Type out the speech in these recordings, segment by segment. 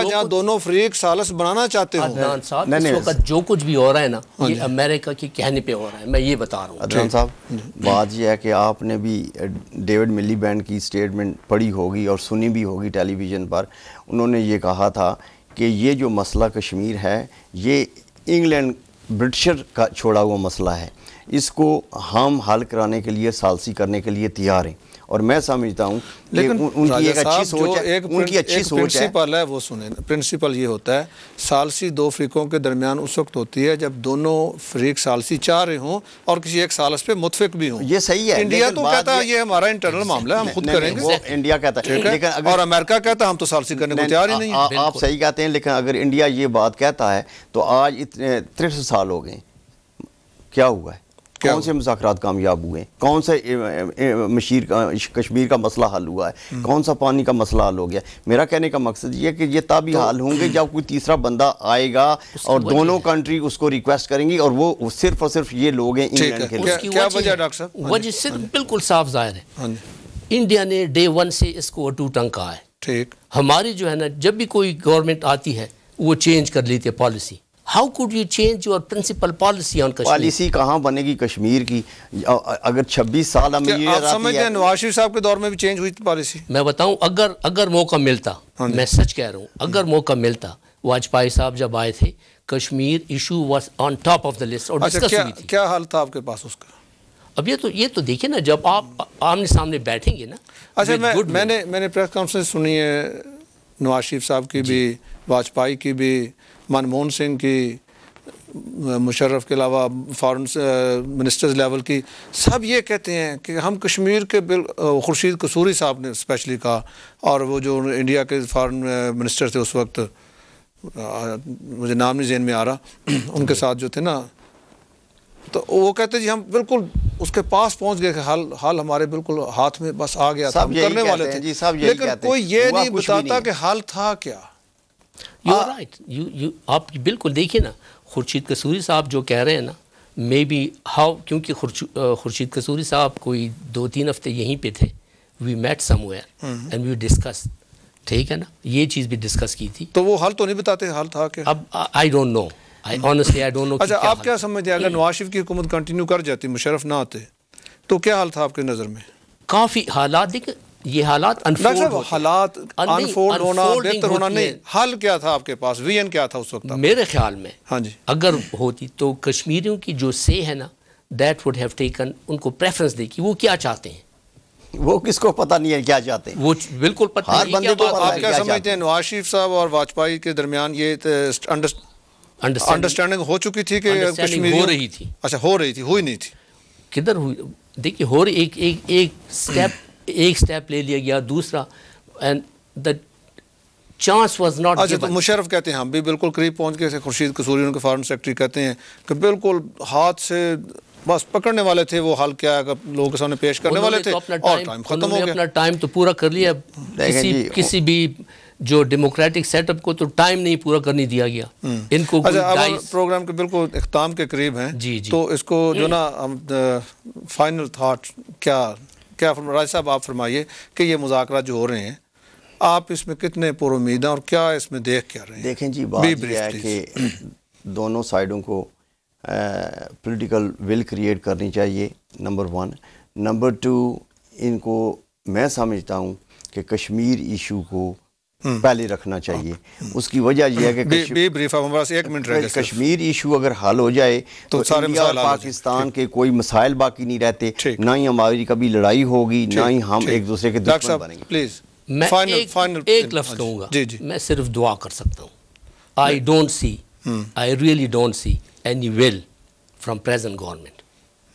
جہاں دونوں فریق ثالث بنانا چاہتے ہوں. عدنان صاحب اس وقت جو کچھ بھی ہو رہا ہے نا یہ امریکہ کے کہنے پہ ہو رہا ہے, میں یہ بتا رہا ہوں. عدنان صاحب بات یہ ہے کہ آپ نے بھی ڈیوڈ ملی بینڈ کی سٹیٹمنٹ پڑھی ہوگی اور سنی بھی ہوگی ٹیلی ویژن پر. انہوں نے یہ کہا تھا کہ یہ جو مسئلہ کشمیر ہے یہ انگلینڈ برٹشر کا چھوڑا ہوا مسئلہ ہے, اس کو ہم حل کرانے کے لیے ثالثی کرنے کے لیے تیار ہیں. اور میں سمجھتا ہوں کہ ان کی ایک اچھی سوچ ہے, ان کی اچھی سوچ ہے. پرنسپل ہے وہ سنیں, پرنسپل یہ ہوتا ہے ثالثی دو فریقوں کے درمیان اس وقت ہوتی ہے جب دونوں فریق ثالثی چاہ رہے ہوں اور کسی ایک ثالث پہ متفق بھی ہوں. یہ صحیح ہے. انڈیا تو کہتا ہے یہ ہمارا انٹرنل معاملہ ہے, ہم خود کریں گے. وہ انڈیا کہتا ہے, اور امریکہ کہتا ہے ہم تو ثالثی کرنے کو تیار ہی نہیں ہیں. آپ صحیح کہتے ہیں, لیکن اگر انڈیا یہ بات کہتا ہے تو آج اتنے 63 سال ہو گئے, کیا ہوا ہے؟ کون سے مذاکرات کامیاب ہوئے ہیں؟ کون سے کشمیر کا مسئلہ حل ہوا ہے؟ کون سا پانی کا مسئلہ حل ہو گیا؟ میرا کہنے کا مقصد یہ ہے کہ یہ تبھی حل ہوں گے جب کوئی تیسرا بندہ آئے گا اور دونوں کنٹری اس کو ریکویسٹ کریں گی, اور وہ صرف اور صرف یہ لوگ ہیں انگلینڈ کے لیے. کیا وجہ ڈاکٹر صاحب؟ وجہ صرف بالکل صاف ظاہر ہے, انڈیا نے ڈے 1 سے اس کو اٹو ٹنگ کہا ہے. ٹھیک, ہماری جو ہے نا جب بھی کوئی گورنمنٹ آتی ہے وہ چینج کر لیتے policy. How could you change your principal policy on Kashmir? Policy کہاں بنے گی کشمیر کی اگر 26 سال امیر آپ سمجھتے ہیں نواز شریف صاحب کے دور میں بھی چینج ہوئی تھی پالیسی؟ میں بتاؤں اگر موقع ملتا, میں سچ کہہ رہا ہوں, اگر موقع ملتا, واجپائی صاحب جب آئے تھے Kashmir issue was on top of the list اور ڈسکس ہوئی تھی. کیا حل تھا آپ کے پاس اس کا؟ اب یہ تو دیکھیں نا جب آپ آمنے سامنے بیٹھیں گے نا. اچھا میں نے پریس کانفرنس سنی ہے نواز شریف صاحب کی بھی, واجپائی کی بھی, منموہن سنگھ کی, مشرف کے علاوہ فارن منسٹرز لیول کی, سب یہ کہتے ہیں کہ ہم کشمیر کے خورشید قصوری صاحب نے اسپیشلی کہا, اور وہ جو انڈیا کے فارن منسٹر تھے اس وقت, مجھے نام نہیں ذہن میں آ رہا, ان کے ساتھ جو تھے نا, تو وہ کہتے جی ہم بالکل اس کے پاس پہنچ گئے کہ حل ہمارے بالکل ہاتھ میں بس آ گیا تھا, ہم کرنے والے تھے, لیکن کوئی یہ نہیں بتاتا کہ حل تھا کیا. آپ بالکل دیکھیے نا, خورشید قصوری صاحب جو کہہ رہے ہیں نا, مے بی کیونکہ خورشید قصوری صاحب کوئی 2-3 ہفتے یہیں پہ تھے, we meet somewhere and we discuss, ٹھیک ہے نا, یہ چیز بھی ڈسکس کی تھی. تو وہ حل تو نہیں بتاتے حل تھا کیا؟ اب I don't know, honestly I don't know. اچھا آپ کیا سمجھتے ہیں اگر نواز شریف کی حکومت کنٹینیو کر جاتی, مشرف نہ آتے, تو کیا حل تھا آپ کے نظر میں؟ کافی حالات دیکھیں, یہ حالات حالات انفولڈ ہونا, بہتر ہونا نہیں, حل کیا تھا آپ کے پاس, وی این کیا تھا اس وقت؟ میرے خیال میں ہاں جی اگر ہوتی تو کشمیریوں کی جو سے ہے نا, دیٹ وڈ ہیو ٹیکن, ان کو پریفرنس دے کہ وہ کیا چاہتے ہیں. وہ کس کو پتہ نہیں ہے کیا چاہتے ہیں, وہ بالکل پتہ نہیں. آپ کیا سمجھتے ہیں نواز شریف صاحب اور واجپائی کے درمیان یہ انڈرسٹینڈنگ ہو چکی تھی کہ کشمیر ہو رہی تھی؟ اچھا ہو رہی تھی, ہوئی نہیں تھی. کدھر ہوئی؟ دیکھیے ہو رہی, ایک سٹیپ لے لیا گیا, دوسرا and the chance was not. اچھا تو مشرف کہتے ہیں ہم بھی بالکل قریب پہنچ گئے تھے, خورشید قصوری ان کے فارن سیکرٹری کہتے ہیں کہ بالکل ہاتھ سے بس پکڑنے والے تھے, وہ حل کیا لوگوں کے سامنے پیش کرنے والے تھے, اور ٹائم ختم ہو گیا. اپنا ٹائم تو پورا کر لیا, کسی بھی جو ڈیموکریٹک سیٹ اپ کو تو ٹائم نہیں پورا کرنے دیا گیا ان کو. اچھا اب پروگرام کے بالکل اختتام کے قریب ہیں, تو اس کو جو نا فائنل تھاٹ کیا راج صاحب آپ فرمائیے کہ یہ مذاکرات جو ہو رہے ہیں آپ اس میں کتنے پر امید ہیں اور کیا اس میں دیکھ کیا رہے ہیں؟ دیکھیں جی بات یہ ہے کہ دونوں سائڈوں کو پولیٹیکل ول کریٹ کرنی چاہیے, نمبر 1. نمبر 2, ان کو میں سمجھتا ہوں کہ کشمیر ایشو کو پہلے رکھنا چاہیے. اس کی وجہ یہ ہے کہ کشمیر ایشو اگر حل ہو جائے تو انڈیا اور پاکستان کے کوئی مسائل باقی نہیں رہتے, نہ ہی ہماری کبھی لڑائی ہوگی, نہ ہی ہم ایک دوسرے کے دشمن بنیں گے. پلیز میں ایک لفظ کہوں گا, میں صرف دعا کر سکتا ہوں. I really don't see any will from present government.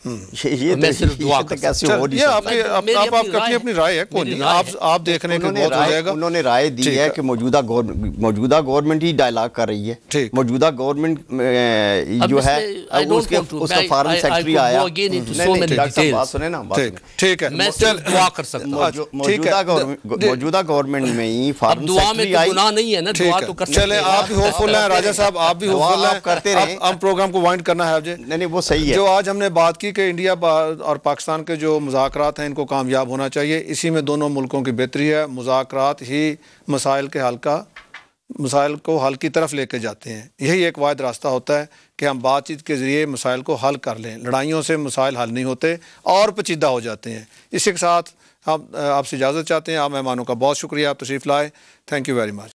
میں صرف دعا کر سکتا ہوں. یہ آپ کی اپنی رائے ہے, کوئی نہیں, آپ دیکھنے کے بہت ہو جائے گا. انہوں نے رائے دی ہے کہ موجودہ گورنمنٹ ہی ڈائلاگ کر رہی ہے. موجودہ گورنمنٹ جو ہے اس کا فارن سیکرٹری آیا, بات سنیں نا, ٹھیک ہے, میں صرف دعا کر سکتا ہوں. موجودہ گورنمنٹ میں ہی فارن سیکرٹری آئی. گناہ نہیں ہے نا, دعا تو کر سکتے ہیں. چلیں آپ بھی ہوپفل ہیں راجہ صاحب, آپ بھی ہوپفل ہیں, کرتے رہیں. ہم پروگرام کو وائنڈ کرنا ہے. نہیں وہ صحیح ہے. جو آج ہم نے بات کی کہ انڈیا اور پاکستان کے جو مذاکرات ہیں ان کو کامیاب ہونا چاہیے, اسی میں دونوں ملکوں کی بہتری ہے. مذاکرات ہی مسائل کے حل کا مسائل کو حل کی طرف لے کے جاتے ہیں. یہی ایک واحد راستہ ہوتا ہے کہ ہم بات چیت کے ذریعے مسائل کو حل کر لیں. لڑائیوں سے مسائل حل نہیں ہوتے اور پیچیدہ ہو جاتے ہیں. اسی کے ساتھ ہم آپ سے اجازت چاہتے ہیں. آپ مہمانوں کا بہت شکریہ، آپ تشریف لائے. Thank you very much.